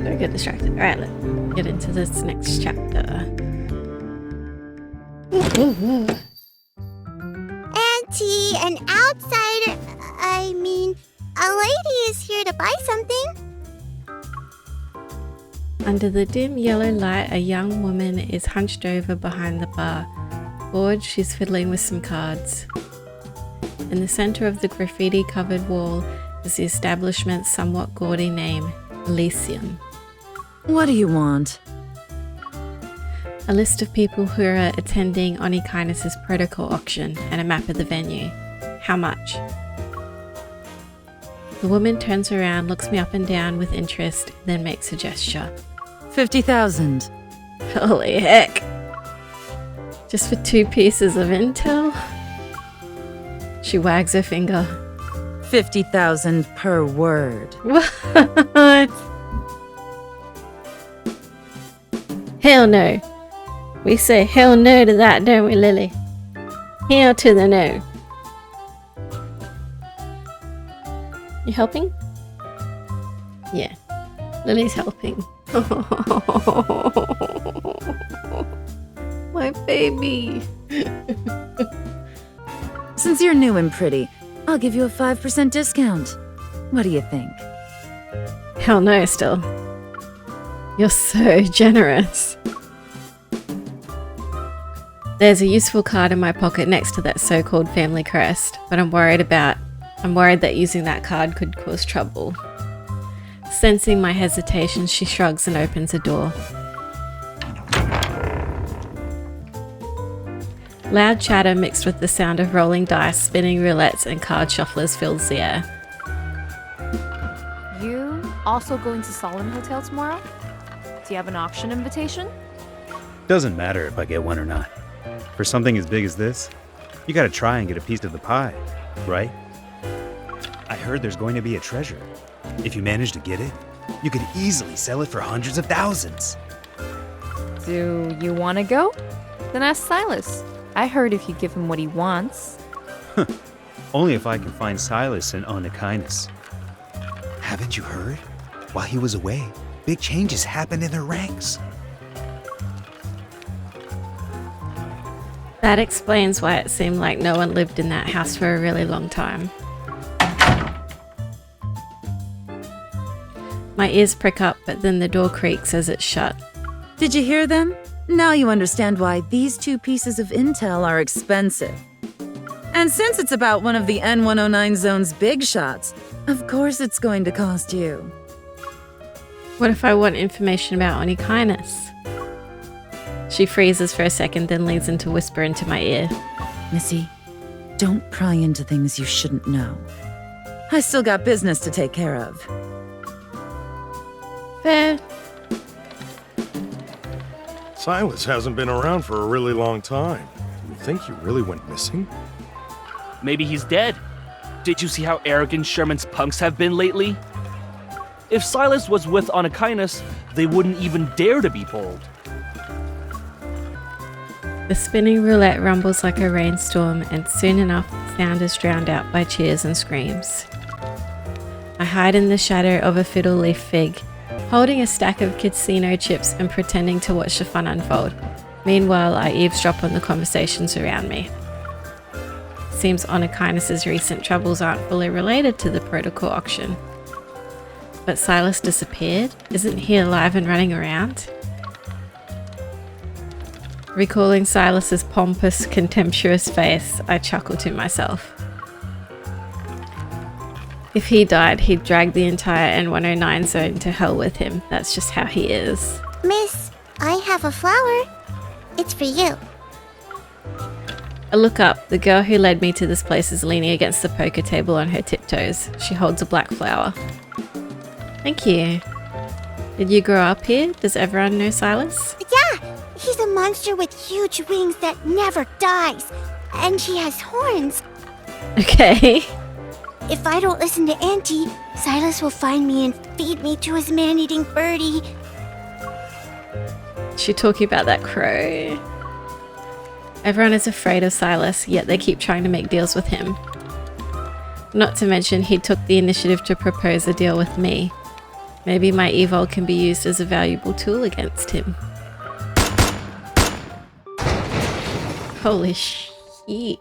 Don't get distracted. Alright, let's get into this next chapter. Auntie, an outsider, I mean, a lady is here to buy something. Under the dim yellow light, a young woman is hunched over behind the bar. Bored, she's fiddling with some cards. In the center of the graffiti-covered wall is the establishment's somewhat gaudy name, Elysium. What do you want? A list of people who are attending Onikainis' Protocore Auction and a map of the venue. How much? The woman turns around, looks me up and down with interest, then makes a gesture. 50,000. Holy heck! Just for 2 pieces of intel? She wags her finger. 50,000 per word. What? Hell no. We say hell no to that, don't we, Lily? Hell to the no. You helping? Yeah. Lily's helping. My baby. Since you're new and pretty, I'll give you a 5% discount. What do you think? Hell no, still. You're so generous. There's a useful card in my pocket next to that so-called family crest, but I'm worried that using that card could cause trouble. Sensing my hesitation, she shrugs and opens a door. Loud chatter mixed with the sound of rolling dice, spinning roulettes, and card shufflers fills the air. You also going to Solon Hotel tomorrow? Do you have an auction invitation? Doesn't matter if I get one or not. For something as big as this, you gotta try and get a piece of the pie, right? I heard there's going to be a treasure. If you manage to get it, you could easily sell it for hundreds of thousands. Do you want to go? Then ask Sylus. I heard if you give him what he wants. Only if I can find Sylus and Onikainis. Haven't you heard? While he was away, big changes happened in their ranks. That explains why it seemed like no one lived in that house for a really long time. My ears prick up, but then the door creaks as it's shut. Did you hear them? Now you understand why these 2 pieces of intel are expensive. And since it's about one of the N109 Zone's big shots, of course it's going to cost you. What if I want information about Onikainis? She freezes for a second, then leans in to whisper into my ear. Missy, don't pry into things you shouldn't know. I still got business to take care of. Fair. Sylus hasn't been around for a really long time. You think he really went missing? Maybe he's dead. Did you see how arrogant Sherman's punks have been lately? If Sylus was with Onikainis, they wouldn't even dare to be bold. The spinning roulette rumbles like a rainstorm, and soon enough the sound is drowned out by cheers and screams. I hide in the shadow of a fiddle leaf fig, holding a stack of casino chips and pretending to watch the fun unfold. Meanwhile, I eavesdrop on the conversations around me. Seems Onikainis' recent troubles aren't fully related to the Protocore Auction. But Sylus disappeared? Isn't he alive and running around? Recalling Sylus's pompous, contemptuous face, I chuckle to myself. If he died, he'd drag the entire N109 Zone to hell with him. That's just how he is. Miss, I have a flower. It's for you. I look up. The girl who led me to this place is leaning against the poker table on her tiptoes. She holds a black flower. Thank you. Did you grow up here? Does everyone know Sylus? Yeah, he's a monster with huge wings that never dies. And he has horns. Okay. If I don't listen to Auntie, Sylus will find me and feed me to his man-eating birdie. She talking about that crow. Everyone is afraid of Sylus, yet they keep trying to make deals with him. Not to mention he took the initiative to propose a deal with me. Maybe my evil can be used as a valuable tool against him. Holy shit.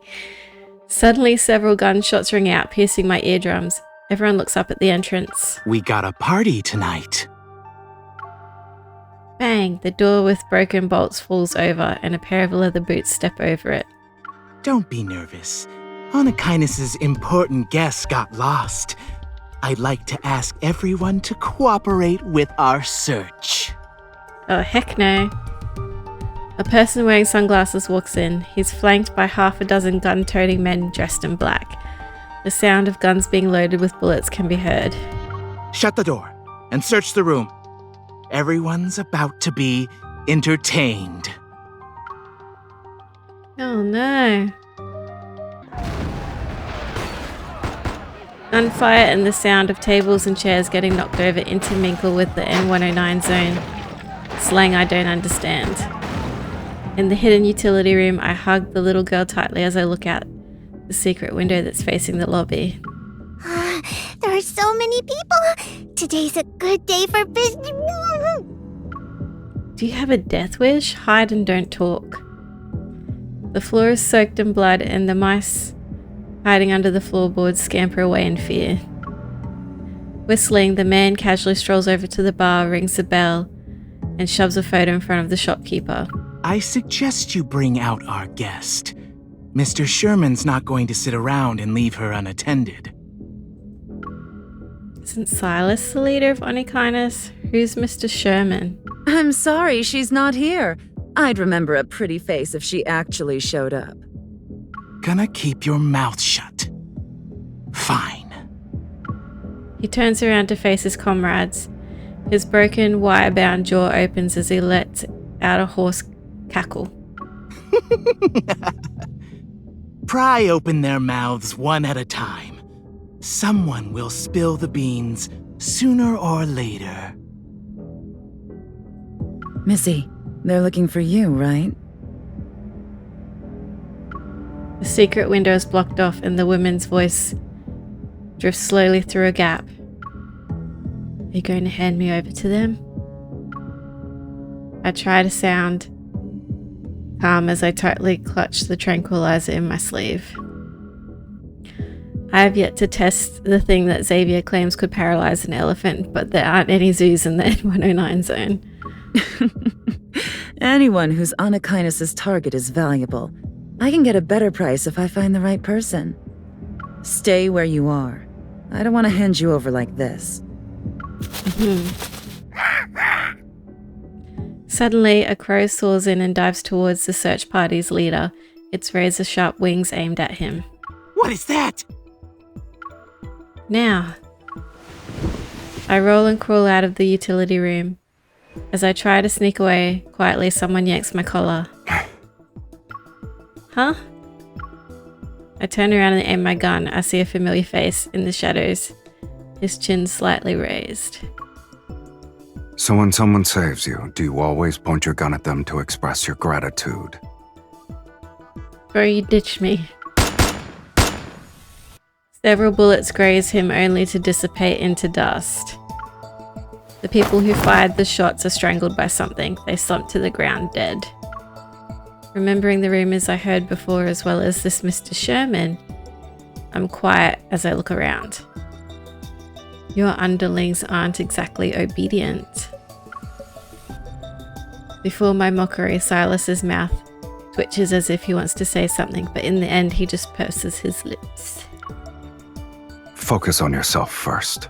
Suddenly, several gunshots ring out, piercing my eardrums. Everyone looks up at the entrance. We got a party tonight. Bang! The door with broken bolts falls over, and a pair of leather boots step over it. Don't be nervous. Onakindness's important guest got lost. I'd like to ask everyone to cooperate with our search. Oh, heck no. A person wearing sunglasses walks in. He's flanked by half a dozen gun-toting men dressed in black. The sound of guns being loaded with bullets can be heard. Shut the door and search the room. Everyone's about to be entertained. Oh no. Gunfire and the sound of tables and chairs getting knocked over intermingle with the N109 Zone. Slang I don't understand. In the hidden utility room, I hug the little girl tightly as I look out the secret window that's facing the lobby. There are so many people. Today's a good day for business. Do you have a death wish? Hide and don't talk. The floor is soaked in blood and the mice hiding under the floorboards scamper away in fear. Whistling, the man casually strolls over to the bar, rings the bell, and shoves a photo in front of the shopkeeper. I suggest you bring out our guest. Mr. Sherman's not going to sit around and leave her unattended. Isn't Sylus the leader of Onakindness? Who's Mr. Sherman? I'm sorry she's not here. I'd remember a pretty face if she actually showed up. Gonna keep your mouth shut. Fine. He turns around to face his comrades. His broken, wire-bound jaw opens as he lets out a hoarse cackle. Pry open their mouths one at a time. Someone will spill the beans sooner or later. Missy, they're looking for you, right? The secret window is blocked off and the woman's voice drifts slowly through a gap. Are you going to hand me over to them? I try to sound calm as I tightly clutch the tranquilizer in my sleeve. I have yet to test the thing that Xavier claims could paralyze an elephant, but there aren't any zoos in the N109 zone. Anyone who's Onakindness's target is valuable. I can get a better price if I find the right person. Stay where you are. I don't want to hand you over like this. Suddenly, a crow soars in and dives towards the search party's leader, its razor-sharp wings aimed at him. What is that? Now. I roll and crawl out of the utility room. As I try to sneak away, quietly someone yanks my collar. Huh? I turn around and aim my gun. I see a familiar face in the shadows, his chin slightly raised. So when someone saves you, do you always point your gun at them to express your gratitude? Bro, you ditched me. Several bullets graze him only to dissipate into dust. The people who fired the shots are strangled by something. They slump to the ground dead. Remembering the rumors I heard before as well as this Mr. Sherman, I'm quiet as I look around. Your underlings aren't exactly obedient. Before my mockery, Sylus's mouth twitches as if he wants to say something, but in the end he just purses his lips. Focus on yourself first.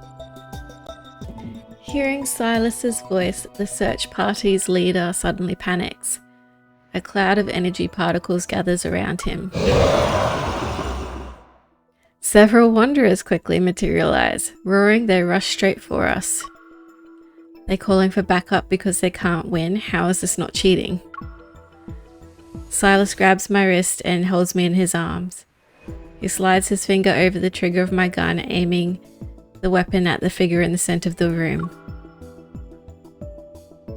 Hearing Sylus's voice, the search party's leader suddenly panics. A cloud of energy particles gathers around him. Several wanderers quickly materialize. Roaring, they rush straight for us. They're calling for backup because they can't win. How is this not cheating? Sylus grabs my wrist and holds me in his arms. He slides his finger over the trigger of my gun, aiming the weapon at the figure in the center of the room.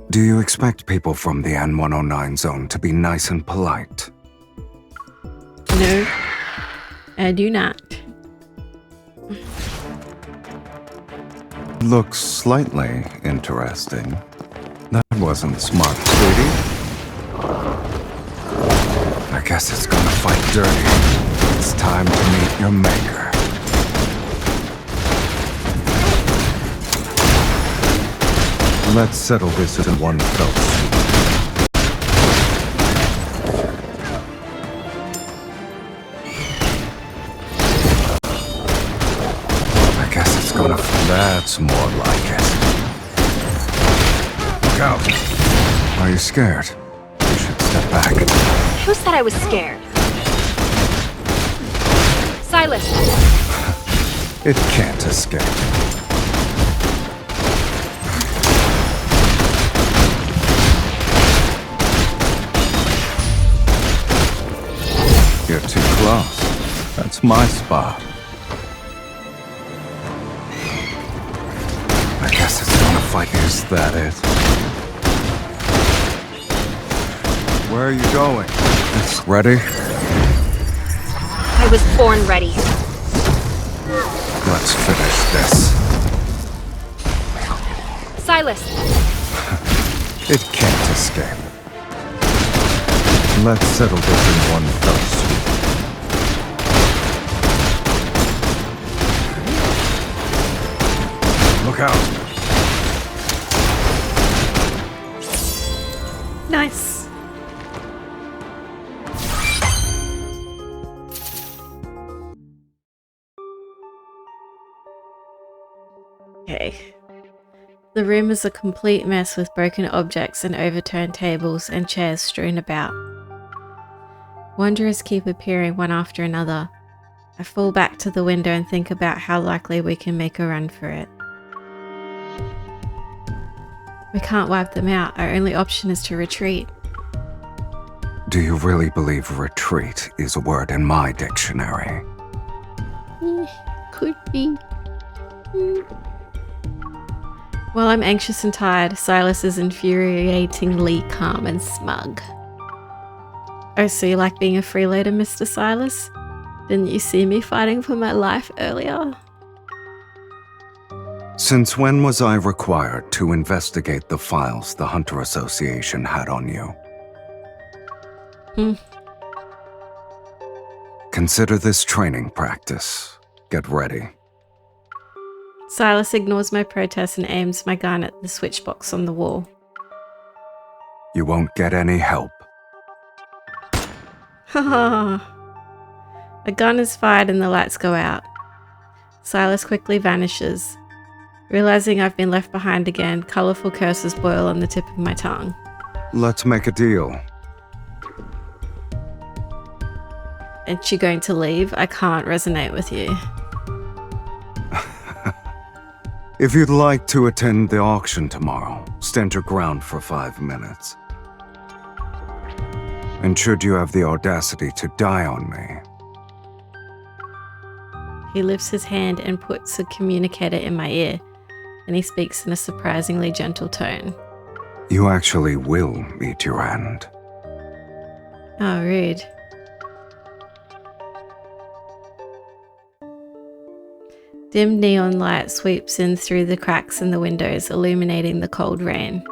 Do you expect people from the N109 Zone to be nice and polite? No, I do not. Looks slightly interesting. That wasn't smart, sweetie. I guess it's gonna fight dirty. It's time to meet your maker. Let's settle this in one fell swoop. I guess it's gonna... That's more like it. Look out! Are you scared? You should step back. Who said I was scared? Sylus! It can't escape. You're too close. That's my spot. I guess it's gonna fight. Is that it? Where are you going? It's ready? I was born ready. Let's finish this. Sylus! It can't escape. Let's settle this in one fell swoop. Look out! Nice. Okay. The room is a complete mess with broken objects and overturned tables and chairs strewn about. Wanderers keep appearing one after another. I fall back to the window and think about how likely we can make a run for it. We can't wipe them out. Our only option is to retreat. Do you really believe retreat is a word in my dictionary? Could be. While I'm anxious and tired, Sylus is infuriatingly calm and smug. Oh, so you like being a freeloader, Mr. Sylus? Didn't you see me fighting for my life earlier? Since when was I required to investigate the files the Hunter Association had on you? Consider this training practice. Get ready. Sylus ignores my protest and aims my gun at the switchbox on the wall. You won't get any help. Haha. A gun is fired and the lights go out. Sylus quickly vanishes. Realizing I've been left behind again, colourful curses boil on the tip of my tongue. Let's make a deal. Aren't you going to leave? I can't resonate with you. If you'd like to attend the auction tomorrow, stand your ground for 5 minutes. And should you have the audacity to die on me... He lifts his hand and puts a communicator in my ear, and he speaks in a surprisingly gentle tone. You actually will meet your end. Oh, rude. Dim neon light sweeps in through the cracks in the windows, illuminating the cold rain.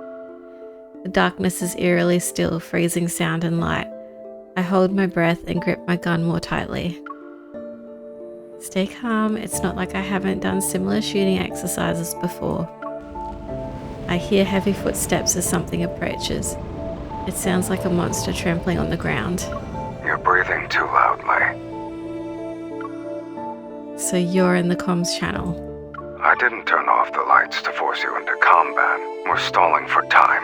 The darkness is eerily still, freezing sound and light. I hold my breath and grip my gun more tightly. Stay calm, it's not like I haven't done similar shooting exercises before. I hear heavy footsteps as something approaches. It sounds like a monster trampling on the ground. You're breathing too loudly. So you're in the comms channel. I didn't turn off the lights to force you into combat. We're stalling for time.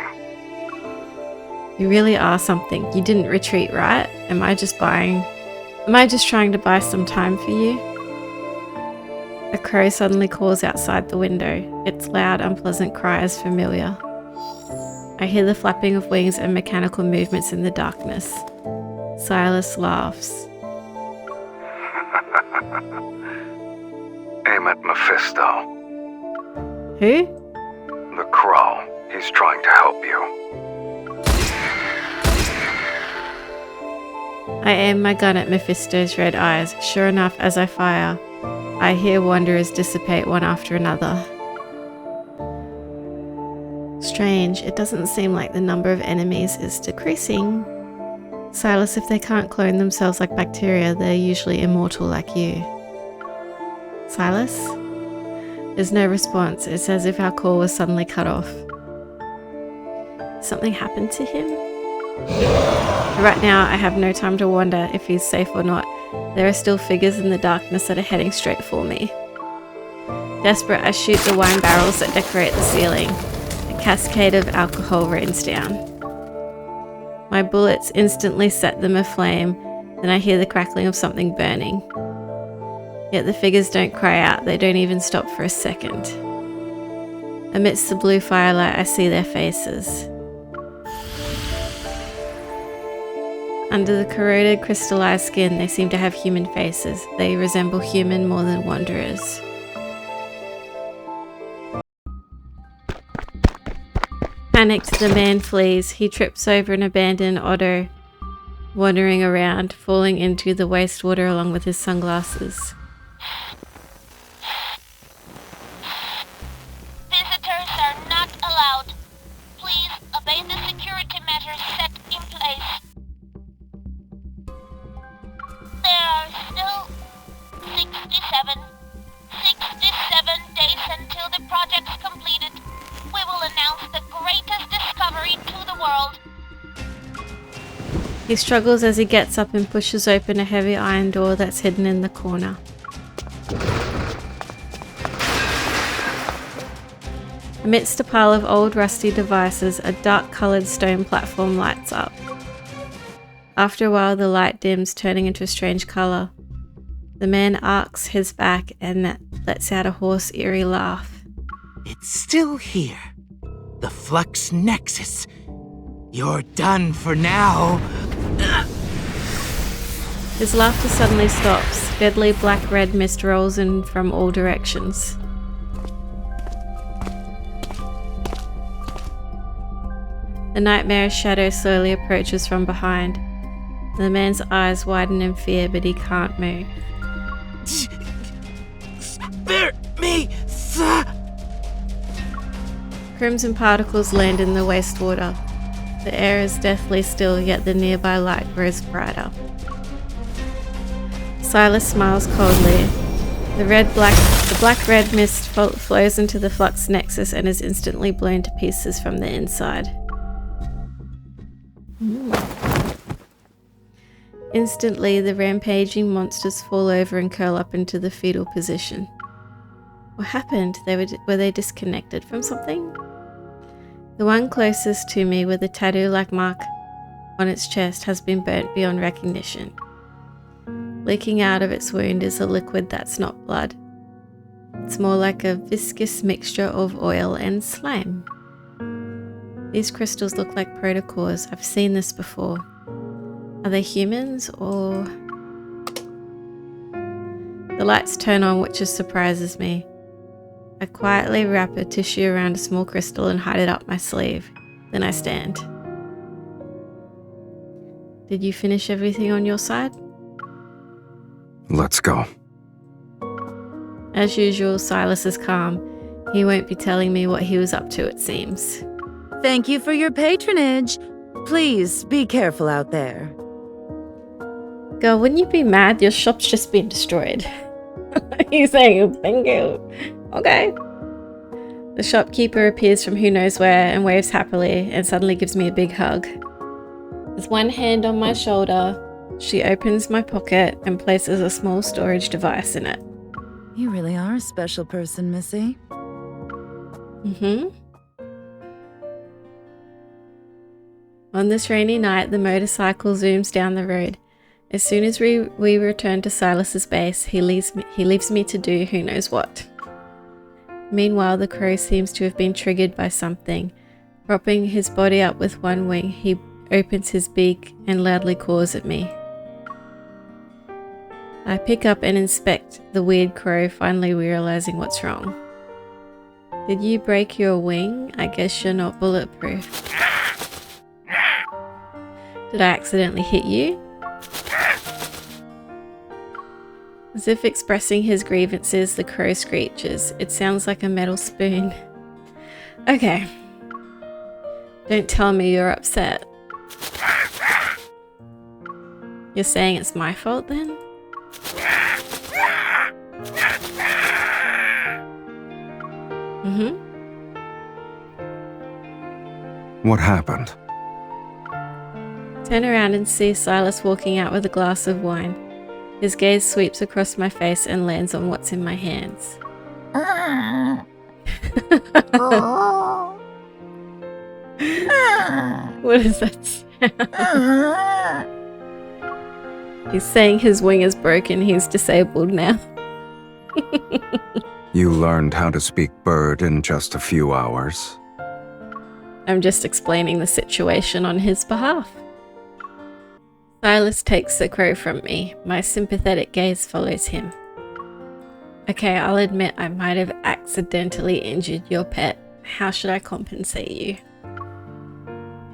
You really are something. You didn't retreat, right? Am I just trying to buy some time for you? A crow suddenly calls outside the window. Its loud, unpleasant cry is familiar. I hear the flapping of wings and mechanical movements in the darkness. Sylus laughs. Aim at Mephisto. Who? The crow. He's trying to help you. I aim my gun at Mephisto's red eyes. Sure enough, as I fire, I hear wanderers dissipate one after another. strange. It doesn't seem like the number of enemies is decreasing. Sylus, if they can't clone themselves like bacteria, they're usually immortal like you. Sylus? There's no response. It's as if our call was suddenly cut off. Something happened to him? Right now, I have no time to wonder if he's safe or not. There are still figures in the darkness that are heading straight for me. Desperate, I shoot the wine barrels that decorate the ceiling. A cascade of alcohol rains down. My bullets instantly set them aflame, then I hear the crackling of something burning. Yet the figures don't cry out, they don't even stop for a second. Amidst the blue firelight, I see their faces. Under the corroded, crystallized skin, they seem to have human faces. They resemble human more than wanderers. Panicked, the man flees. He trips over an abandoned auto, wandering around, falling into the wastewater along with his sunglasses. Visitors are not allowed. Please obey the security measures set in place. There are still 67 days until the project's completed. We will announce the greatest discovery to the world. He struggles as he gets up and pushes open a heavy iron door that's hidden in the corner. Amidst a pile of old rusty devices, a dark-coloured stone platform lights up. After a while, the light dims, turning into a strange colour. The man arcs his back and lets out a hoarse, eerie laugh. It's still here. The Flux Nexus. You're done for now. His laughter suddenly stops. Deadly black-red mist rolls in from all directions. The nightmare shadow slowly approaches from behind. The man's eyes widen in fear, but he can't move. Spare me, sir! Crimson particles land in the wastewater. The air is deathly still, yet the nearby light grows brighter. Sylus smiles coldly. The black-red mist flows into the Flux Nexus and is instantly blown to pieces from the inside. Instantly, the rampaging monsters fall over and curl up into the fetal position. What happened? Were they disconnected from something? The one closest to me with a tattoo-like mark on its chest has been burnt beyond recognition. Leaking out of its wound is a liquid that's not blood. It's more like a viscous mixture of oil and slime. These crystals look like protocores. I've seen this before. Are they humans or... The lights turn on, which surprises me. I quietly wrap a tissue around a small crystal and hide it up my sleeve. Then I stand. Did you finish everything on your side? Let's go. As usual, Sylus is calm. He won't be telling me what he was up to, it seems. Thank you for your patronage. Please be careful out there. Girl, wouldn't you be mad? Your shop's just been destroyed. He's saying, thank you. Okay. The shopkeeper appears from who knows where and waves happily and suddenly gives me a big hug. With one hand on my shoulder, she opens my pocket and places a small storage device in it. You really are a special person, Missy. Mm-hmm. On this rainy night, the motorcycle zooms down the road. As soon as we return to Sylus's base, he leaves me to do who knows what. Meanwhile, the crow seems to have been triggered by something. Propping his body up with one wing, he opens his beak and loudly caws at me. I pick up and inspect the weird crow, finally realizing what's wrong. Did you break your wing? I guess you're not bulletproof. Did I accidentally hit you? As if expressing his grievances, the crow screeches. It sounds like a metal spoon. Okay. Don't tell me you're upset. You're saying it's my fault then? Mm-hmm. What happened? Turn around and see Sylus walking out with a glass of wine. His gaze sweeps across my face and lands on what's in my hands. What is that sound? He's saying his wing is broken, he's disabled now. You learned how to speak bird in just a few hours? I'm just explaining the situation on his behalf. Sylus takes the crow from me. My sympathetic gaze follows him. Okay, I'll admit I might have accidentally injured your pet. How should I compensate you?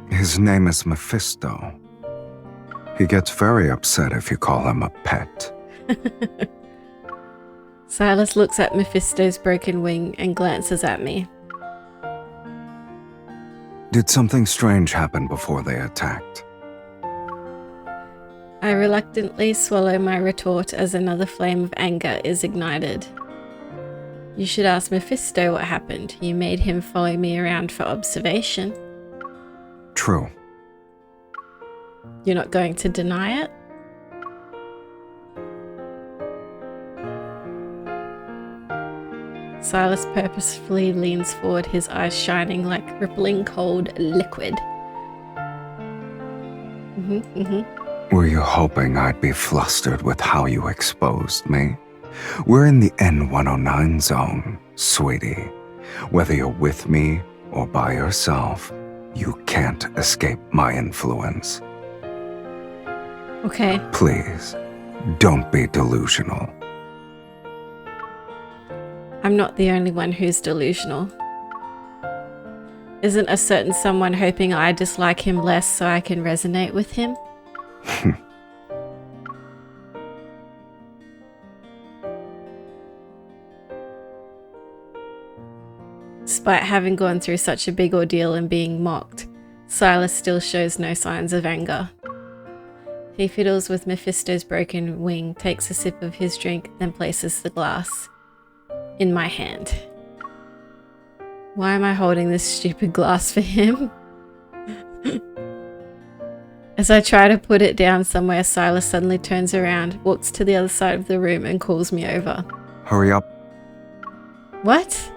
His name is Mephisto. He gets very upset if you call him a pet. Sylus looks at Mephisto's broken wing and glances at me. Did something strange happen before they attacked? I reluctantly swallow my retort as another flame of anger is ignited. You should ask Mephisto what happened. You made him follow me around for observation. True. You're not going to deny it? Sylus purposefully leans forward, his eyes shining like rippling cold liquid. Were you hoping I'd be flustered with how you exposed me? We're in the N109 Zone, sweetie. Whether you're with me or by yourself, you can't escape my influence. Okay. Please, don't be delusional. I'm not the only one who's delusional. Isn't a certain someone hoping I dislike him less so I can resonate with him? Despite having gone through such a big ordeal and being mocked, Sylus still shows no signs of anger. He fiddles with Mephisto's broken wing, takes a sip of his drink, then places the glass in my hand. Why am I holding this stupid glass for him? As I try to put it down somewhere, Sylus suddenly turns around, walks to the other side of the room and calls me over. Hurry up. What?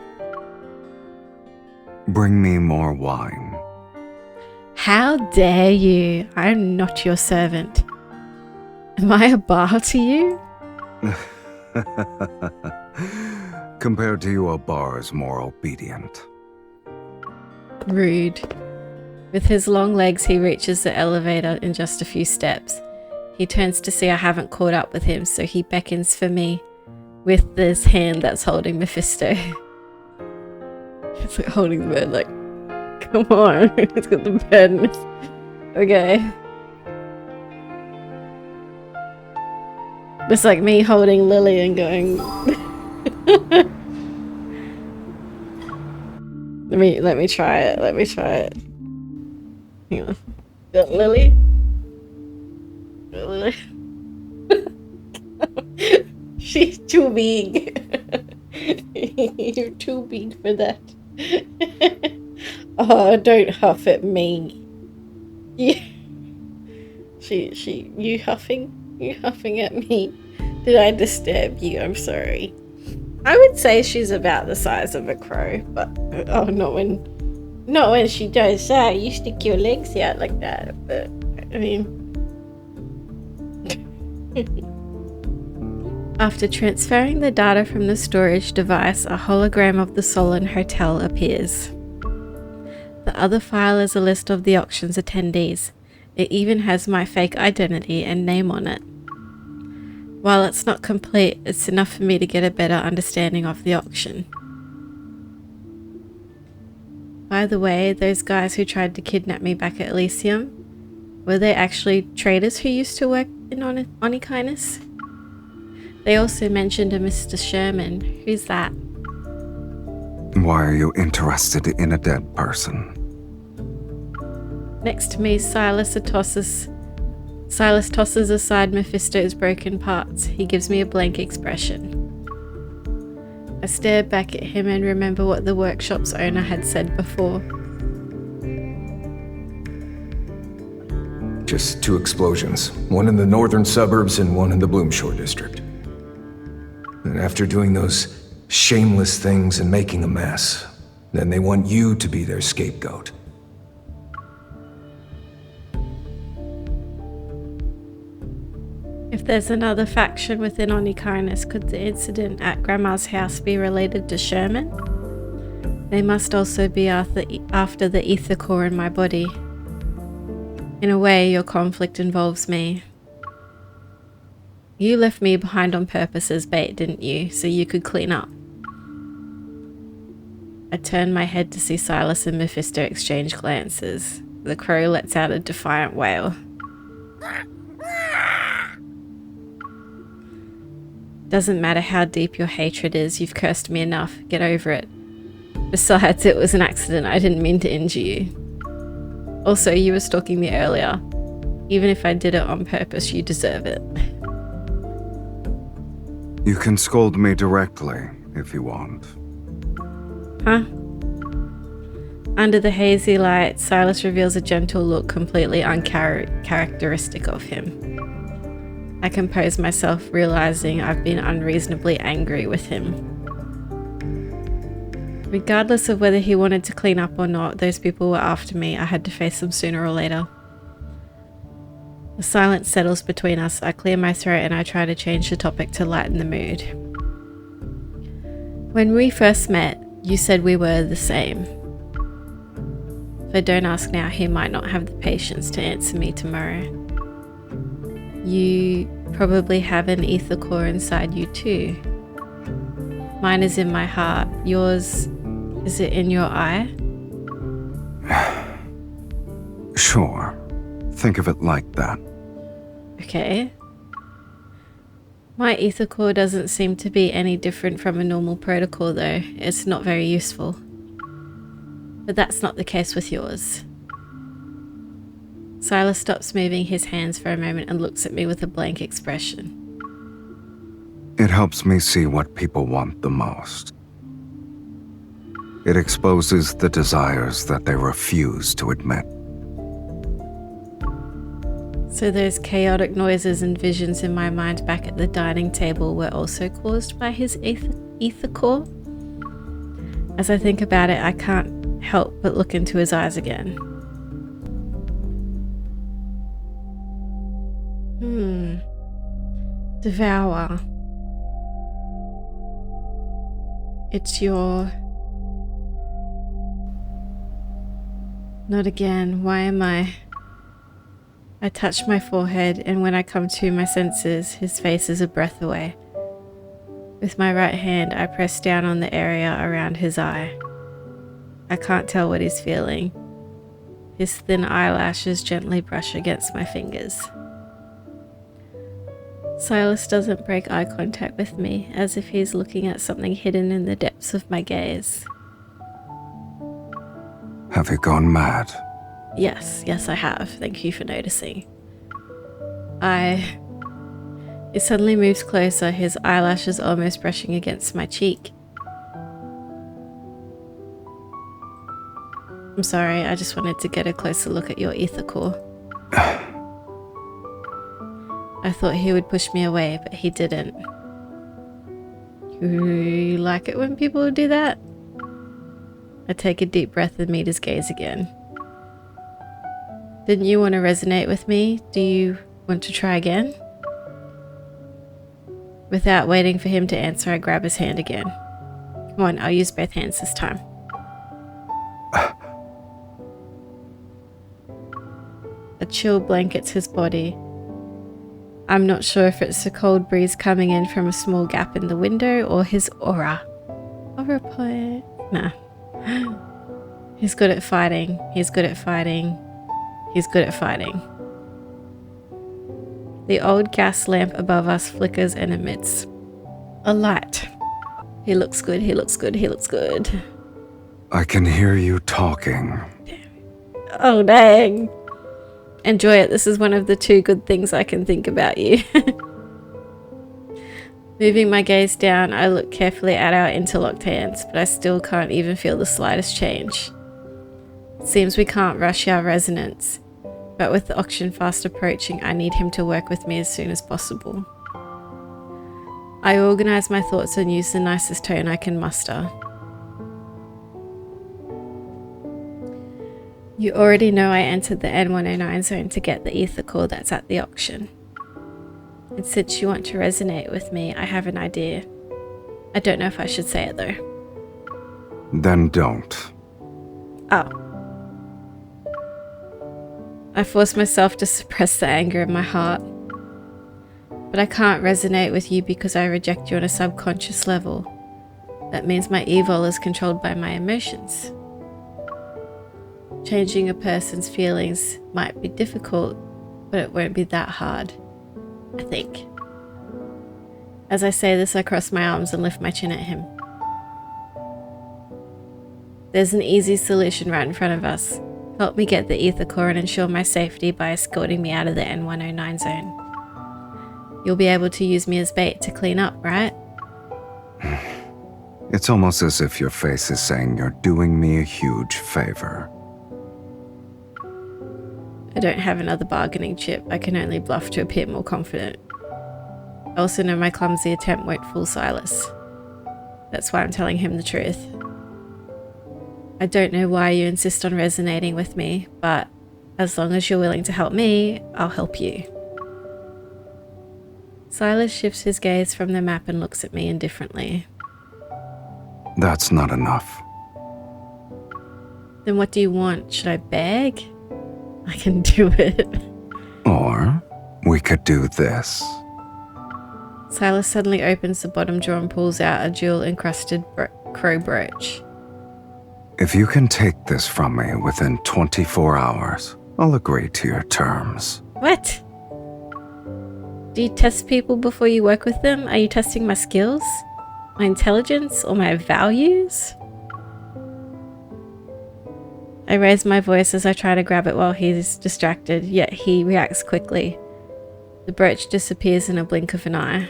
Bring me more wine. How dare you? I'm not your servant. Am I a bar to you? Compared to you, a bar is more obedient. Rude. With his long legs, he reaches the elevator in just a few steps. He turns to see I haven't caught up with him, so he beckons for me with this hand that's holding Mephisto. It's like holding the bird, like, come on. It's got the bird in it. Okay. It's like me holding Lilly and going... Let me try it. Let me try it. Hang on. Got Lilly? Got Lilly? She's too big. You're too big for that. Oh, don't huff at me. Yeah. You huffing? You huffing at me? Did I disturb you? I'm sorry. I would say she's about the size of a crow, but oh, not when she does that. You stick your legs out like that. But I mean, after transferring the data from the storage device, a hologram of the Solon Hotel appears. The other file is a list of the auction's attendees. It even has my fake identity and name on it. While it's not complete, it's enough for me to get a better understanding of the auction. By the way, those guys who tried to kidnap me back at Elysium, were they actually traders who used to work in Onikinus? They also mentioned a Mr. Sherman. Who's that? Why are you interested in a dead person? Next to me, Silas tosses aside Mephisto's broken parts. He gives me a blank expression. I stare back at him and remember what the workshop's owner had said before. Just 2 explosions, one in the northern suburbs and one in the Bloomshore district. And after doing those shameless things and making a mess, then they want you to be their scapegoat. If there's another faction within Onikinus, could the incident at Grandma's house be related to Sherman? They must also be after the ether core in my body. In a way, your conflict involves me. You left me behind on purpose as bait, didn't you? So you could clean up. I turn my head to see Sylus and Mephisto exchange glances. The crow lets out a defiant wail. Doesn't matter how deep your hatred is, you've cursed me enough. Get over it. Besides, it was an accident. I didn't mean to injure you. Also, you were stalking me earlier. Even if I did it on purpose, you deserve it. You can scold me directly if you want. Huh? Under the hazy light, Sylus reveals a gentle look completely uncharacteristic of him. I compose myself, realizing I've been unreasonably angry with him. Regardless of whether he wanted to clean up or not, those people were after me. I had to face them sooner or later. The silence settles between us. I clear my throat and I try to change the topic to lighten the mood. When we first met, you said we were the same. If I don't ask now, he might not have the patience to answer me tomorrow. You probably have an ether core inside you too. Mine is in my heart. Yours, is it in your eye? Sure. Think of it like that. Okay. My ether core doesn't seem to be any different from a normal protocol though. It's not very useful. But that's not the case with yours. Sylus stops moving his hands for a moment and looks at me with a blank expression. It helps me see what people want the most. It exposes the desires that they refuse to admit. So those chaotic noises and visions in my mind back at the dining table were also caused by his ether core? As I think about it, I can't help but look into his eyes again. Devour. It's your... Not again. Why am I... I touch my forehead, and when I come to my senses, his face is a breath away. With my right hand, I press down on the area around his eye. I can't tell what he's feeling. His thin eyelashes gently brush against my fingers. Sylus doesn't break eye contact with me, as if he's looking at something hidden in the depths of my gaze. Have you gone mad? Yes, I have. Thank you for noticing. He suddenly moves closer, his eyelashes almost brushing against my cheek. I'm sorry, I just wanted to get a closer look at your ether core. I thought he would push me away, but he didn't. You like it when people do that? I take a deep breath and meet his gaze again. Didn't you want to resonate with me? Do you want to try again? Without waiting for him to answer, I grab his hand again. Come on, I'll use both hands this time. A chill blankets his body. I'm not sure if it's the cold breeze coming in from a small gap in the window or his aura. Aura point? Nah. He's good at fighting. He's good at fighting. He's good at fighting. The old gas lamp above us flickers and emits a light. He looks good, he looks good, he looks good. I can hear you talking. Oh, dang. Enjoy it. This is one of the 2 good things I can think about you. Moving my gaze down, I look carefully at our interlocked hands, but I still can't even feel the slightest change. It seems we can't rush our resonance, but with the auction fast approaching, I need him to work with me as soon as possible. I organize my thoughts and use the nicest tone I can muster. You already know I entered the N109 Zone to get the ether core that's at the auction. And since you want to resonate with me, I have an idea. I don't know if I should say it though. Then don't. Oh. I force myself to suppress the anger in my heart. But I can't resonate with you because I reject you on a subconscious level. That means my evil is controlled by my emotions. Changing a person's feelings might be difficult, but it won't be that hard, I think. As I say this, I cross my arms and lift my chin at him. There's an easy solution right in front of us. Help me get the ether core and ensure my safety by escorting me out of the N109 Zone. You'll be able to use me as bait to clean up, right? It's almost as if your face is saying you're doing me a huge favor. I don't have another bargaining chip. I can only bluff to appear more confident. I also know my clumsy attempt won't fool Sylus. That's why I'm telling him the truth. I don't know why you insist on resonating with me, but as long as you're willing to help me, I'll help you. Sylus shifts his gaze from the map and looks at me indifferently. That's not enough. Then what do you want? Should I beg? I can do it. Or we could do this. Sylus suddenly opens the bottom drawer and pulls out a jewel-encrusted crow brooch. If you can take this from me within 24 hours, I'll agree to your terms. What? Do you test people before you work with them? Are you testing my skills? My intelligence? Or my values? I raise my voice as I try to grab it while he's distracted, yet he reacts quickly. The brooch disappears in a blink of an eye.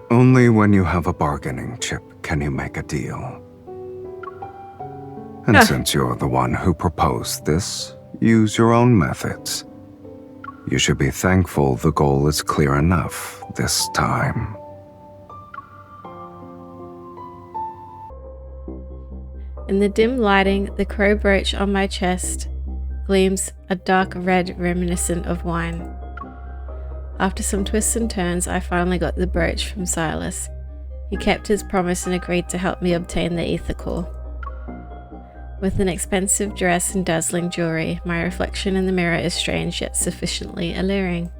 Only when you have a bargaining chip can you make a deal. And since you're the one who proposed this, use your own methods. You should be thankful the goal is clear enough this time. In the dim lighting, the crow brooch on my chest gleams a dark red reminiscent of wine. After some twists and turns, I finally got the brooch from Sylus. He kept his promise and agreed to help me obtain the ether core. With an expensive dress and dazzling jewelry, my reflection in the mirror is strange yet sufficiently alluring.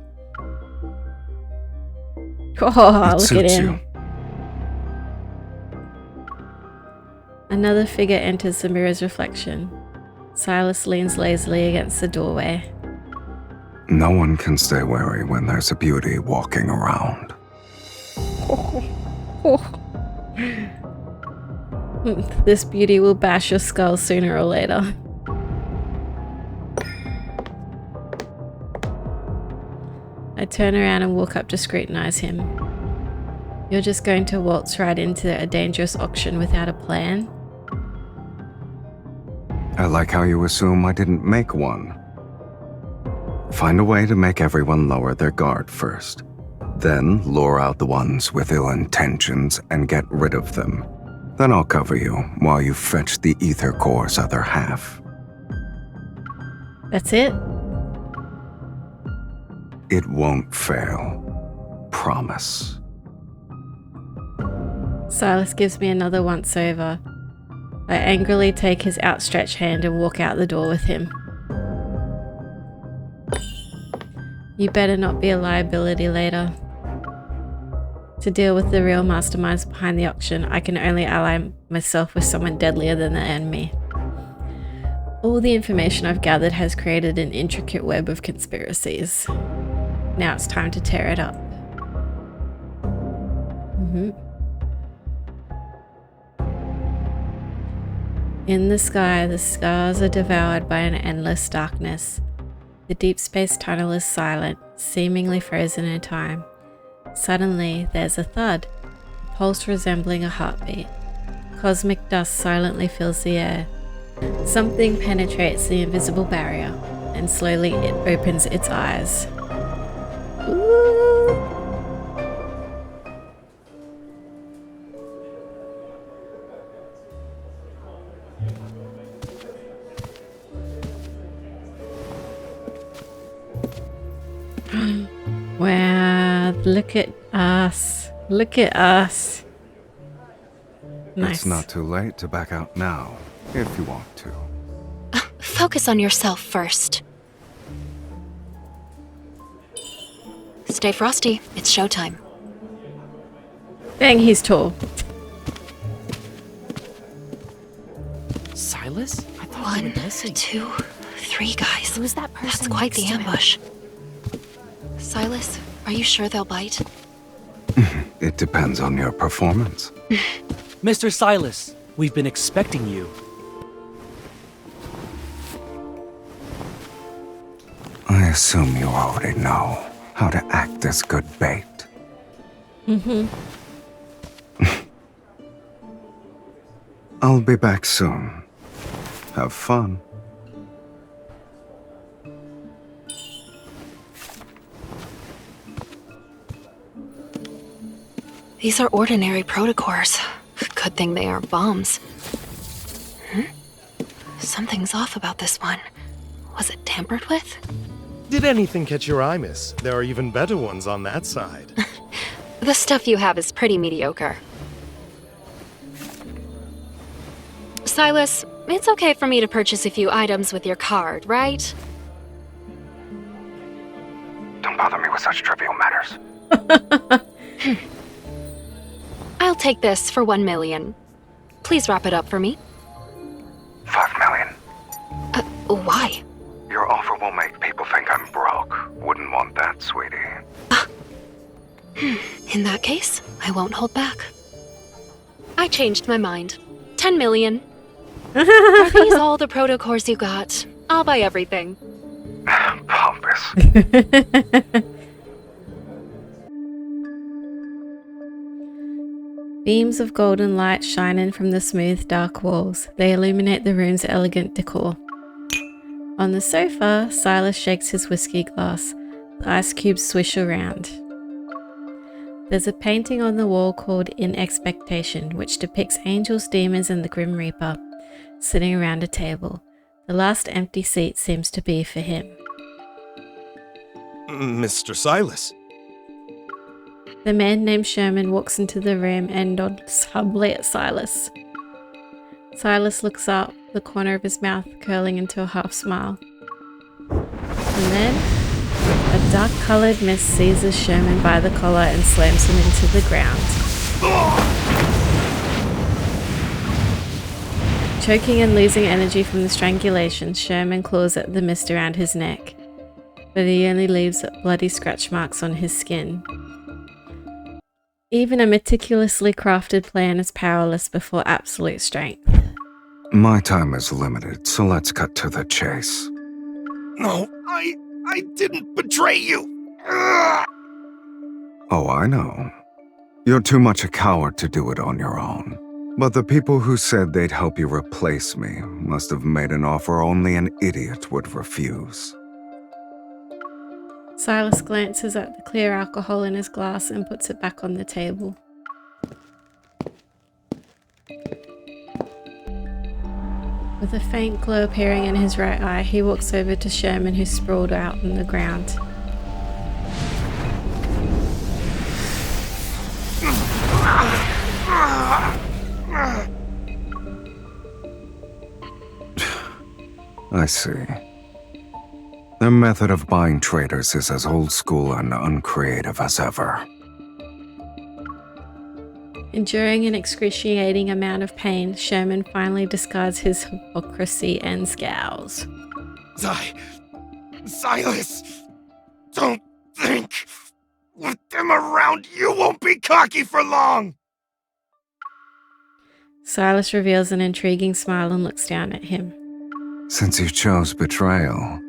Oh, look at him. Another figure enters the mirror's reflection. Sylus leans lazily against the doorway. No one can stay wary when there's a beauty walking around. This beauty will bash your skull sooner or later. I turn around and walk up to scrutinize him. You're just going to waltz right into a dangerous auction without a plan? I like how you assume I didn't make one. Find a way to make everyone lower their guard first. Then lure out the ones with ill intentions and get rid of them. Then I'll cover you while you fetch the ether core's other half. That's it? It won't fail. Promise. Sylus gives me another once-over. I angrily take his outstretched hand and walk out the door with him. You better not be a liability later. To deal with the real masterminds behind the auction, I can only ally myself with someone deadlier than the enemy. All the information I've gathered has created an intricate web of conspiracies. Now it's time to tear it up. In the sky, the stars are devoured by an endless darkness. The deep space tunnel is silent, seemingly frozen in time. Suddenly, there's a thud, a pulse resembling a heartbeat. Cosmic dust silently fills the air. Something penetrates the invisible barrier, and slowly it opens its eyes. Ooh. Wow, look at us. Look at us. Nice. It's not too late to back out now, if you want to. Focus on yourself first. Stay frosty. It's showtime. Dang, he's tall. Sylus? I thought you were 1, missing. 2, 3 guys. Who's that person? That's quite the next to him? ambush. Sylus, are you sure they'll bite? It depends on your performance. Mr. Sylus, we've been expecting you. I assume you already know how to act as good bait. I'll be back soon. Have fun. These are ordinary protocores. Good thing they aren't bombs. Something's off about this one. Was it tampered with? Did anything catch your eye, miss? There are even better ones on that side. The stuff you have is pretty mediocre. Sylus, it's okay for me to purchase a few items with your card, right? Don't bother me with such trivial matters. I'll take this for 1 million. Please wrap it up for me. 5 million. Why? Your offer will make people think I'm broke. Wouldn't want that, sweetie. In that case, I won't hold back. I changed my mind. 10 million. Are these all the protocores you got? I'll buy everything. Pompous. Beams of golden light shine in from the smooth, dark walls. They illuminate the room's elegant decor. On the sofa, Sylus shakes his whiskey glass. The ice cubes swish around. There's a painting on the wall called In Expectation, which depicts angels, demons, and the Grim Reaper sitting around a table. The last empty seat seems to be for him. Mr. Sylus. The man named Sherman walks into the room and nods humbly at Sylus. Sylus looks up, the corner of his mouth curling into a half smile. And then, a dark-coloured mist seizes Sherman by the collar and slams him into the ground. Choking and losing energy from the strangulation, Sherman claws at the mist around his neck, but he only leaves bloody scratch marks on his skin. Even a meticulously crafted plan is powerless before absolute strength. My time is limited, so let's cut to the chase. No, I didn't betray you. Ugh. Oh, I know. You're too much a coward to do it on your own. But the people who said they'd help you replace me must have made an offer only an idiot would refuse. Sylus glances at the clear alcohol in his glass and puts it back on the table. With a faint glow appearing in his right eye, he walks over to Sherman, who's sprawled out on the ground. I see. Their method of buying traitors is as old school and uncreative as ever. Enduring an excruciating amount of pain, Sherman finally discards his hypocrisy and scowls. Sylus, don't think. With them around, you won't be cocky for long. Sylus reveals an intriguing smile and looks down at him. Since you chose betrayal,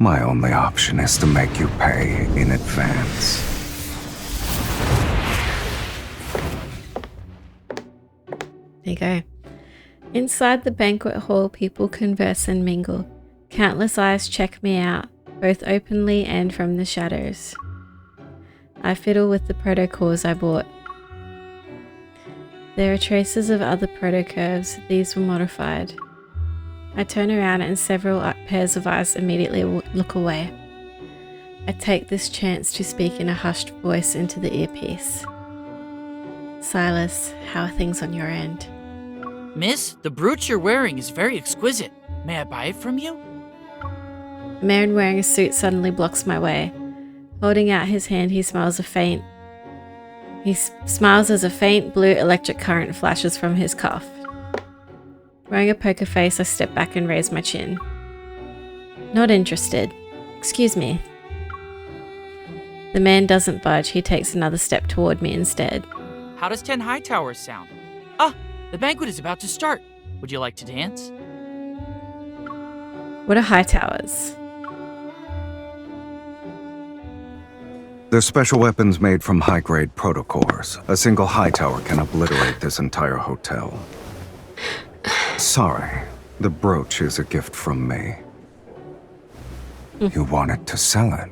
My only option is to make you pay in advance. There you go. Inside the banquet hall, people converse and mingle. Countless eyes check me out, both openly and from the shadows. I fiddle with the protocores I bought. There are traces of other protocurves. These were modified. I turn around and several pairs of eyes immediately look away. I take this chance to speak in a hushed voice into the earpiece. Sylus, how are things on your end? Miss, the brooch you're wearing is very exquisite. May I buy it from you? A man wearing a suit suddenly blocks my way. Holding out his hand, he smiles as a faint blue electric current flashes from his cuff. Wearing a poker face, I step back and raise my chin. Not interested. Excuse me. The man doesn't budge. He takes another step toward me instead. How does 10 High Towers sound? Ah, the banquet is about to start. Would you like to dance? What are high towers? They're special weapons made from high-grade protocores. A single high tower can obliterate this entire hotel. Sorry, the brooch is a gift from me. You wanted to sell it.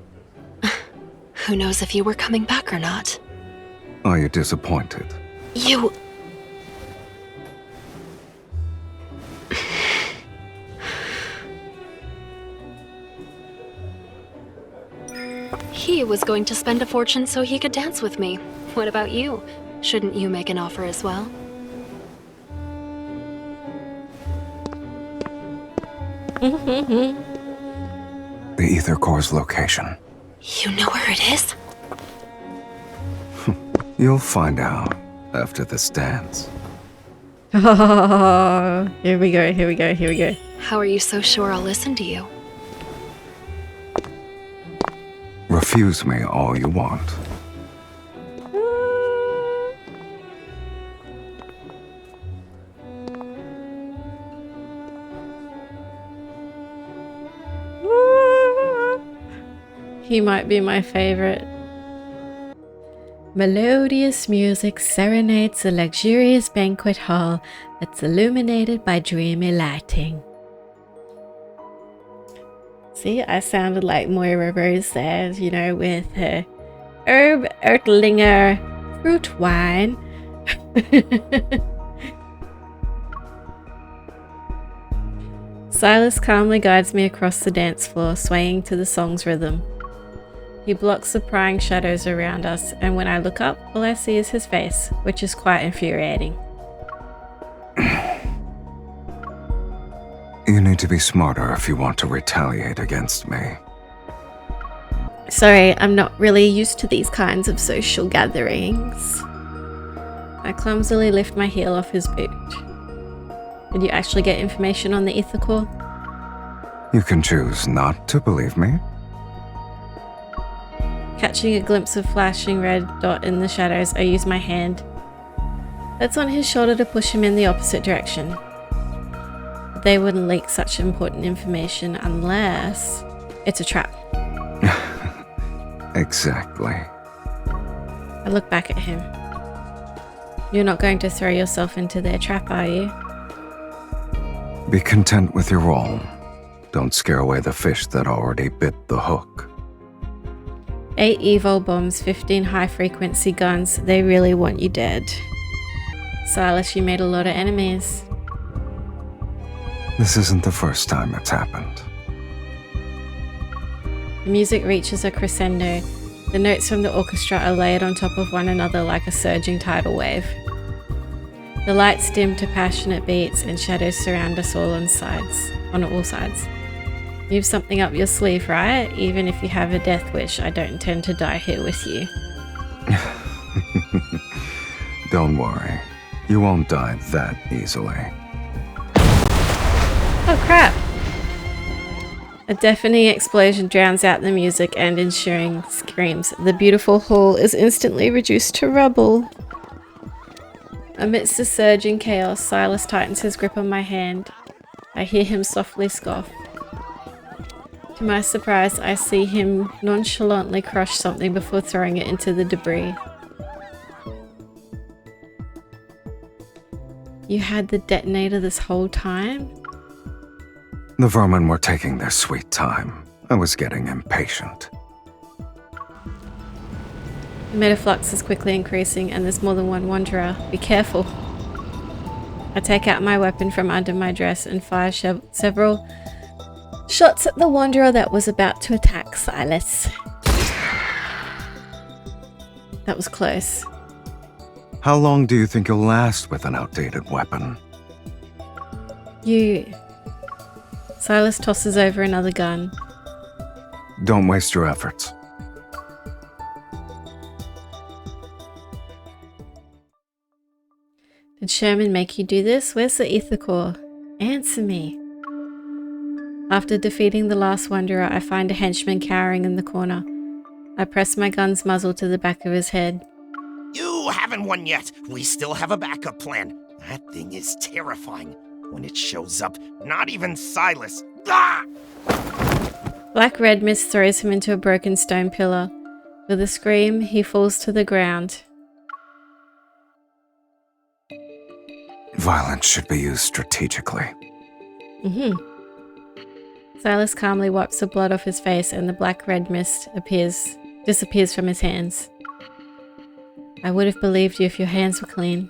Who knows if you were coming back or not? Are you disappointed? You... He was going to spend a fortune so he could dance with me. What about you? Shouldn't you make an offer as well? The ether core's location. You know where it is? You'll find out after this dance. Oh, here we go, here we go, here we go. How are you so sure I'll listen to you? Refuse me all you want. He might be my favorite. Melodious music serenades a luxurious banquet hall that's illuminated by dreamy lighting. See, I sounded like Moira Rose there, you know, with her herb Ertlinger fruit wine. Sylus calmly guides me across the dance floor, swaying to the song's rhythm. He blocks the prying shadows around us, and when I look up, all I see is his face, which is quite infuriating. You need to be smarter if you want to retaliate against me. Sorry, I'm not really used to these kinds of social gatherings. I clumsily lift my heel off his boot. Did you actually get information on the ether core? You can choose not to believe me. Catching a glimpse of flashing red dot in the shadows, I use my hand that's on his shoulder to push him in the opposite direction. They wouldn't leak such important information unless it's a trap. Exactly. I look back at him. You're not going to throw yourself into their trap, are you? Be content with your role. Don't scare away the fish that already bit the hook. 8 evil bombs, 15 high-frequency guns. They really want you dead. Sylus, you made a lot of enemies. This isn't the first time it's happened. The music reaches a crescendo. The notes from the orchestra are layered on top of one another like a surging tidal wave. The lights dim to passionate beats and shadows surround us all on all sides. You've something up your sleeve, right? Even if you have a death wish, I don't intend to die here with you. Don't worry. You won't die that easily. Oh crap! A deafening explosion drowns out the music and ensuing screams. The beautiful hall is instantly reduced to rubble. Amidst the surging chaos, Sylus tightens his grip on my hand. I hear him softly scoff. To my surprise, I see him nonchalantly crush something before throwing it into the debris. You had the detonator this whole time? The vermin were taking their sweet time. I was getting impatient. The metaflux is quickly increasing and there's more than one wanderer. Be careful. I take out my weapon from under my dress and fire several shots at the wanderer that was about to attack Sylus. That was close. How long do you think you'll last with an outdated weapon? Sylus tosses over another gun. Don't waste your efforts. Did Sherman make you do this? Where's the ether core? Answer me. After defeating the last wanderer, I find a henchman cowering in the corner. I press my gun's muzzle to the back of his head. You haven't won yet. We still have a backup plan. That thing is terrifying. When it shows up, not even Sylus. Ah! Black red mist throws him into a broken stone pillar. With a scream, he falls to the ground. Violence should be used strategically. Sylus calmly wipes the blood off his face and the black-red mist disappears from his hands. I would have believed you if your hands were clean.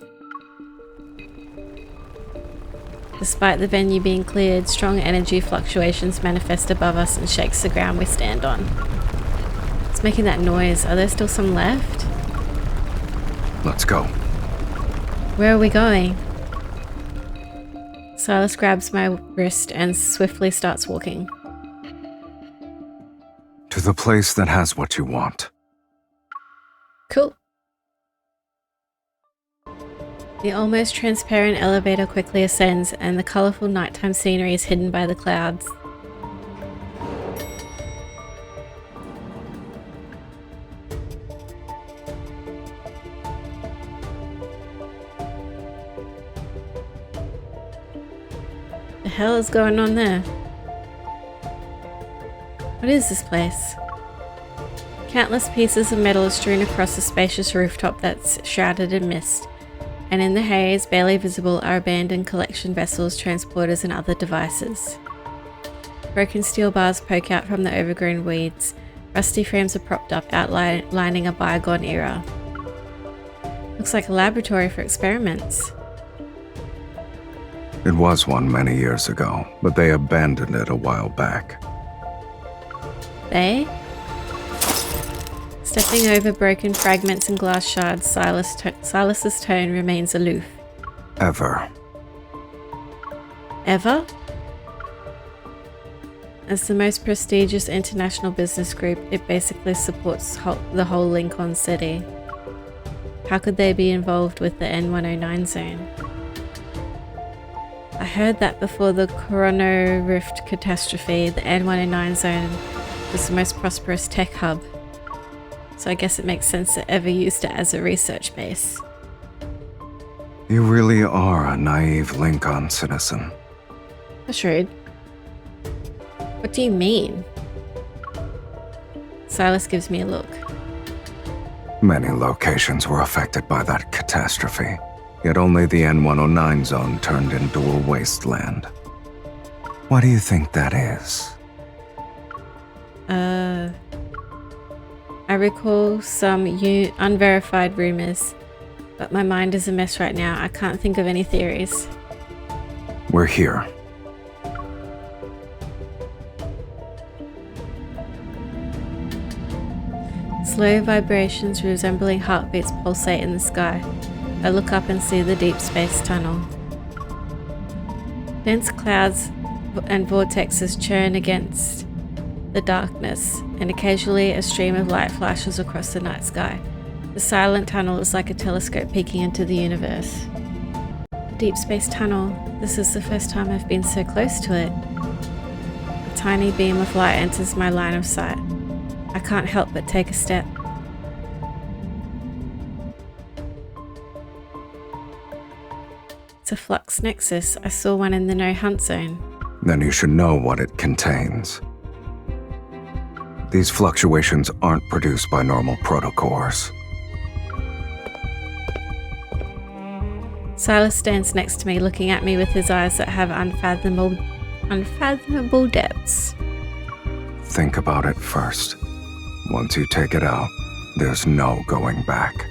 Despite the venue being cleared, strong energy fluctuations manifest above us and shakes the ground we stand on. It's making that noise. Are there still some left? Let's go. Where are we going? Sylus grabs my wrist and swiftly starts walking. To the place that has what you want. Cool. The almost transparent elevator quickly ascends and the colourful nighttime scenery is hidden by the clouds. The hell is going on there? What is this place? Countless pieces of metal are strewn across a spacious rooftop that's shrouded in mist, and in the haze, barely visible, are abandoned collection vessels, transporters, and other devices. Broken steel bars poke out from the overgrown weeds. Rusty frames are propped up, outlining a bygone era. Looks like a laboratory for experiments. It was one many years ago, but they abandoned it a while back. They? Stepping over broken fragments and glass shards, Sylus's tone remains aloof. Ever. Ever? As the most prestigious international business group, it basically supports the whole Lincoln city. How could they be involved with the N109 Zone? I heard that before the Coronado Rift catastrophe, the N109 Zone was the most prosperous tech hub. So I guess it makes sense to ever used it as a research base. You really are a naive Lincoln citizen. That's rude. What do you mean? Sylus gives me a look. Many locations were affected by that catastrophe, yet only the N109 Zone turned into a wasteland. Why do you think that is? I recall some unverified rumors, but my mind is a mess right now. I can't think of any theories. We're here. Slow vibrations resembling heartbeats pulsate in the sky. I look up and see the deep space tunnel. Dense clouds and vortexes churn against the darkness, and occasionally a stream of light flashes across the night sky. The silent tunnel is like a telescope peeking into the universe. Deep space tunnel. This is the first time I've been so close to it. A tiny beam of light enters my line of sight. I can't help but take a step. It's a flux nexus. I saw one in the no-hunt zone. Then you should know what it contains. These fluctuations aren't produced by normal protocores. Sylus stands next to me, looking at me with his eyes that have unfathomable depths. Think about it first. Once you take it out, there's no going back.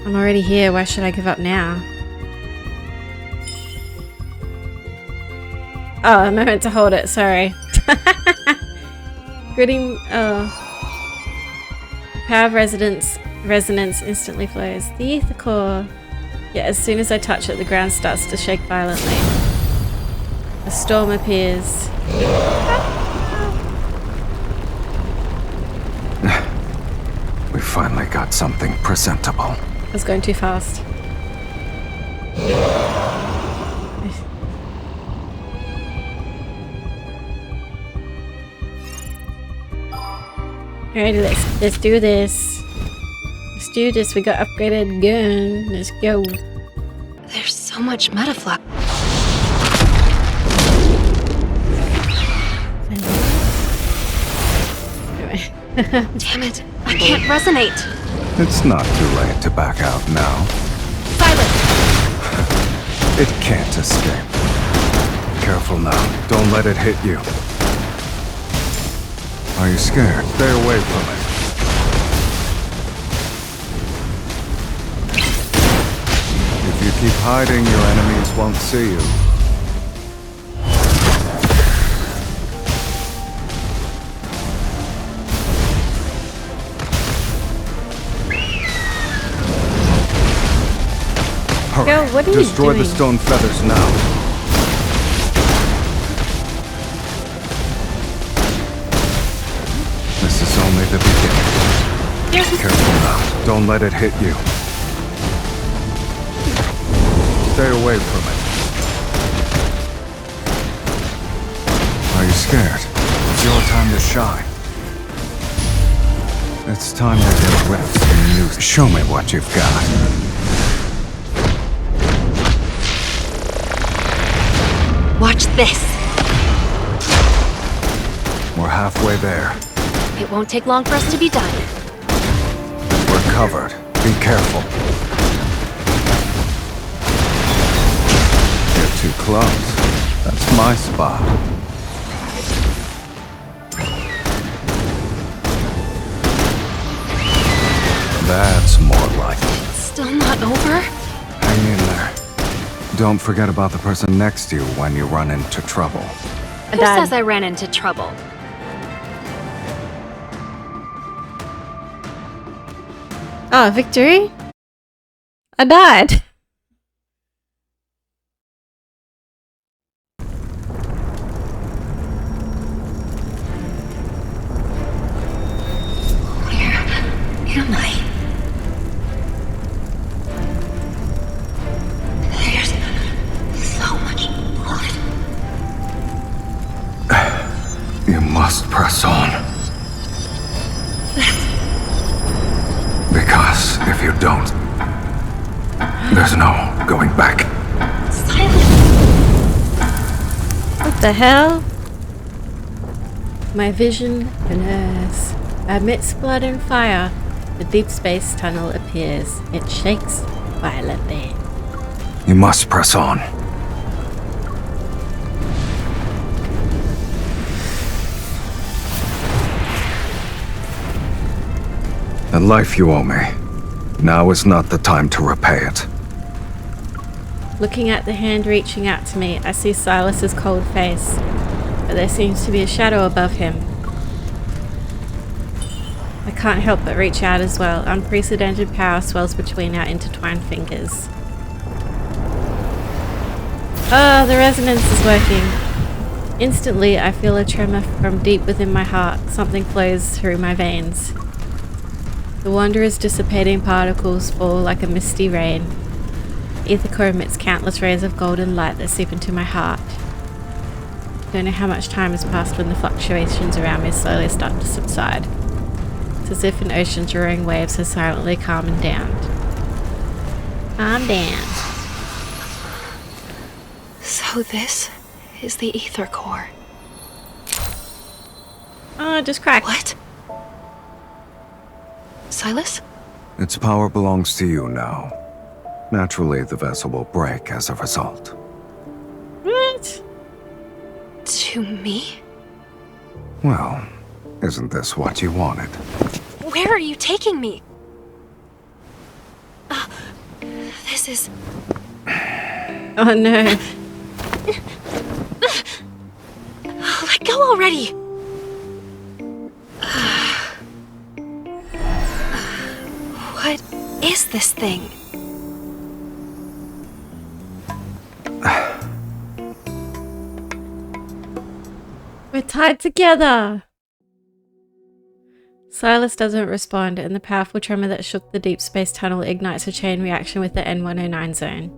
I'm already here, why should I give up now? Oh, I'm meant to hold it, sorry. Gritting, power of resonance instantly flows. The ether core. Yet as soon as I touch it, the ground starts to shake violently. A storm appears. We finally got something presentable. I was going too fast. Alrighty, let's do this. Let's do this. We got upgraded gun. Let's go. There's so much metaflux. Damn it. I can't resonate. It's not too late to back out now. Silence. It can't escape. Careful now. Don't let it hit you. Are you scared? Stay away from it. If you keep hiding, your enemies won't see you. Yo, what are you Destroy doing? the stone feathers now. This is only the beginning. Careful now. Don't let it hit you. Stay away from it. Are you scared? It's your time to shine. It's time to get reps and use. Show me what you've got. Watch this. We're halfway there. It won't take long for us to be done. We're covered. Be careful. You're too close. That's my spot. That's more like it. It's still not over? Hang in there. Don't forget about the person next to you when you run into trouble. Who says I ran into trouble? Oh, victory? I died. Where am I? You must press on. Because if you don't, there's no going back. What the hell? My vision blurs. Amidst blood and fire, the deep space tunnel appears. It shakes violently. You must press on. The life you owe me. Now is not the time to repay it. Looking at the hand reaching out to me, I see Sylus's cold face, but there seems to be a shadow above him. I can't help but reach out as well. Unprecedented power swells between our intertwined fingers. Oh, the resonance is working. Instantly, I feel a tremor from deep within my heart. Something flows through my veins. The wanderer's dissipating particles fall like a misty rain. Ether core emits countless rays of golden light that seep into my heart. Don't know how much time has passed when the fluctuations around me slowly start to subside. It's as if an ocean's roaring waves have silently calmed down. Calm down. So this is the ether core. Oh, just cracked. What? Sylus? Its power belongs to you now. Naturally, the vessel will break as a result. What? To me? Well, isn't this what you wanted? Where are you taking me? This is... Oh no. Let go already! What is this thing? We're tied together. Sylus doesn't respond, and the powerful tremor that shook the deep space tunnel ignites a chain reaction with the N109 Zone.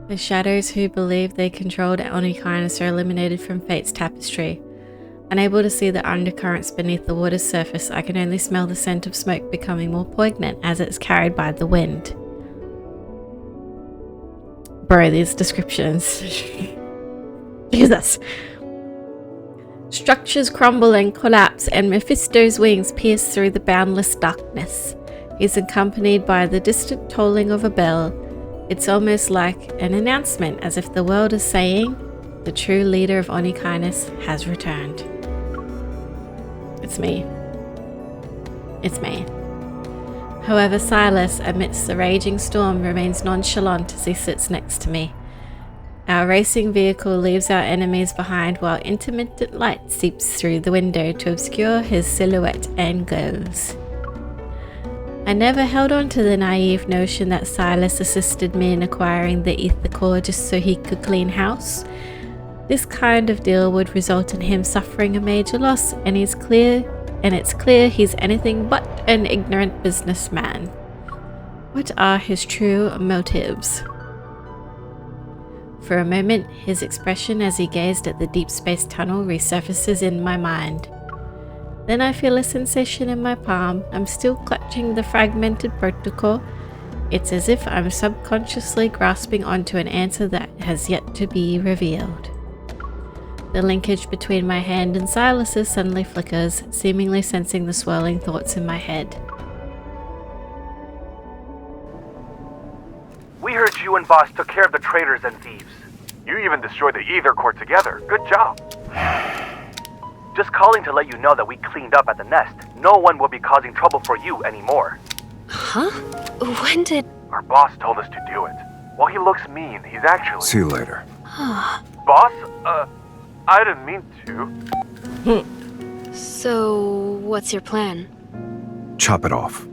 The shadows who believed they controlled Onikinus are eliminated from fate's tapestry. Unable to see the undercurrents beneath the water's surface, I can only smell the scent of smoke becoming more poignant as it's carried by the wind. Bro, these descriptions. Jesus. Structures crumble and collapse, and Mephisto's wings pierce through the boundless darkness. He's accompanied by the distant tolling of a bell. It's almost like an announcement, as if the world is saying, the true leader of Onikinus has returned. It's me. It's me. However, Sylus, amidst the raging storm, remains nonchalant as he sits next to me. Our racing vehicle leaves our enemies behind while intermittent light seeps through the window to obscure his silhouette and goals. I never held on to the naive notion that Sylus assisted me in acquiring the ether core just so he could clean house. This kind of deal would result in him suffering a major loss, and it's clear he's anything but an ignorant businessman. What are his true motives? For a moment, his expression as he gazed at the deep space tunnel resurfaces in my mind. Then I feel a sensation in my palm. I'm still clutching the fragmented protocol. It's as if I'm subconsciously grasping onto an answer that has yet to be revealed. The linkage between my hand and Sylus's suddenly flickers, seemingly sensing the swirling thoughts in my head. We heard you and Boss took care of the traitors and thieves. You even destroyed the ether core together. Good job. Just calling to let you know that we cleaned up at the nest. No one will be causing trouble for you anymore. Huh? When did... Our boss told us to do it. While he looks mean, he's actually... See you later. Boss? I didn't mean to. So, what's your plan? Chop it off.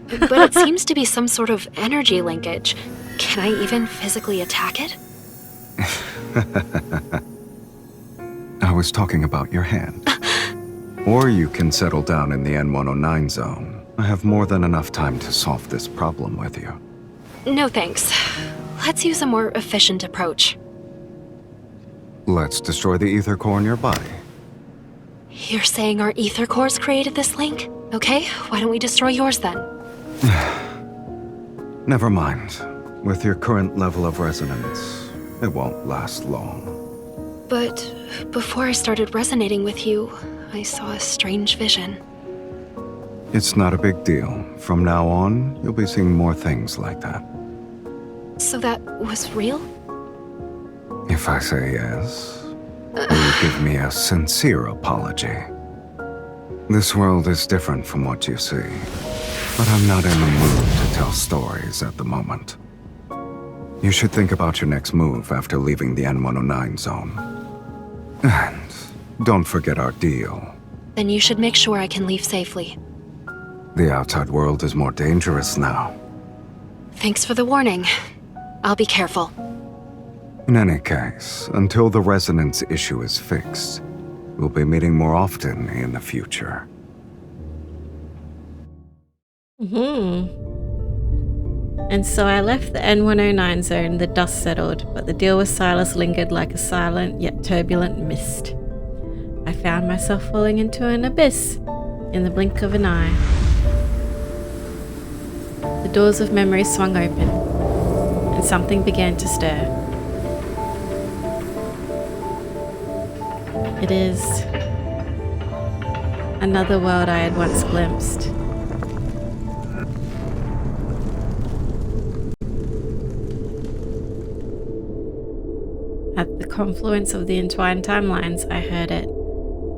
But it seems to be some sort of energy linkage. Can I even physically attack it? I was talking about your hand. Or you can settle down in the N109 zone. I have more than enough time to solve this problem with you. No thanks. Let's use a more efficient approach. Let's destroy the ether core in your body. You're saying our ether cores created this link? Okay, why don't we destroy yours then? Never mind. With your current level of resonance, it won't last long. But before I started resonating with you, I saw a strange vision. It's not a big deal. From now on, you'll be seeing more things like that. So that was real? If I say yes, will you give me a sincere apology? This world is different from what you see, but I'm not in the mood to tell stories at the moment. You should think about your next move after leaving the N109 zone. And don't forget our deal. Then you should make sure I can leave safely. The outside world is more dangerous now. Thanks for the warning. I'll be careful. In any case, until the resonance issue is fixed, we'll be meeting more often in the future. And so I left the N109 zone, the dust settled, but the deal with Sylus lingered like a silent yet turbulent mist. I found myself falling into an abyss in the blink of an eye. The doors of memory swung open, and something began to stir. It is Another world I had once glimpsed. At the confluence of the entwined timelines, I heard it,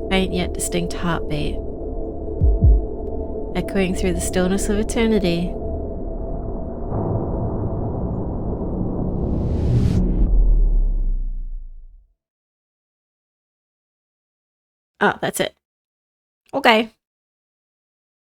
faint yet distinct heartbeat, echoing through the stillness of eternity. Oh, that's it. Okay.